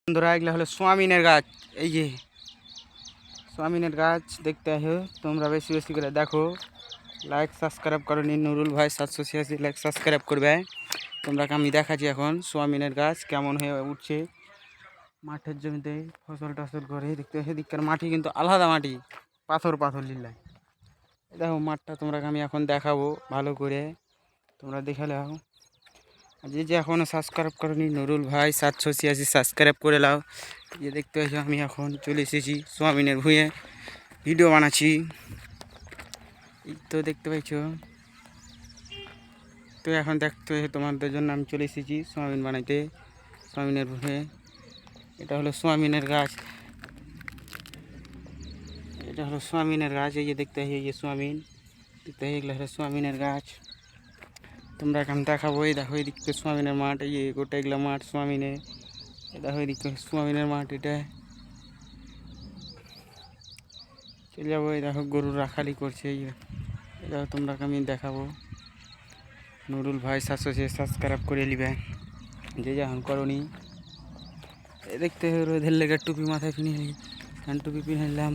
বন্ধুরা এগুলো হলো সোয়াবিনের গাছ। এই যে সোয়াবিনের গাছ দেখতে আসো তোমরা, বেশি বেশি করে দেখো, লাইক সাবস্ক্রাইব করো নি। নুরুল ভাই 786 লাইক সাবস্ক্রাইব করবে। তোমরা আমি দেখাচ্ছি এখন সোয়াবিনের গাছ কেমন হয়ে উঠছে মাঠের জমিতে ফসল টসল করে। দেখতে সেদিককার মাটি কিন্তু আলাদা মাটি, পাথর পাথর লিল্লায়। দেখো মাঠটা তোমরা আমি এখন দেখাবো ভালো করে, তোমরা দেখে নাও। যে এখনও সাবস্ক্রাইব করনি নুরুল ভাই 786 সাবস্ক্রাইব করে নাও। যে দেখতে পাচ্ছ আমি এখন চলে এসেছি সোয়াবিনের ভুঁয়ে, ভিডিও বানাচ্ছি। এই তো দেখতে পাচ্ছ, তো এখন দেখতে তোমাদের জন্য আমি চলে এসেছি সোয়াবিন বানাইতে, সোয়াবিনের ভুঁয়ে। এটা হলো সোয়াবিনের গাছ, এটা হলো সোয়াবিনের গাছ। এই যে দেখতে এই যে সোয়াবিন, দেখতে এগুলো হলো সোয়াবিনের গাছ। তোমরা এখন দেখাবো। এই দেখো এদিকে সোয়াবিনের মাঠ, এই যে গোটা এগুলো মাঠ সোয়াবিনের। দেখো এদিকে সোয়াবিনের মাঠ, এটা চলে যাবো। এই দেখো গরু রাখালি করছে। এই দেখো তোমরা আমি দেখাবো। নুরুল ভাই 786 সাবস্ক্রাইব করে নিবে যে যখন করনি। দেখতে রোদের লেগে টুপি মাথায় পিনে টুপি পিনে নিলাম।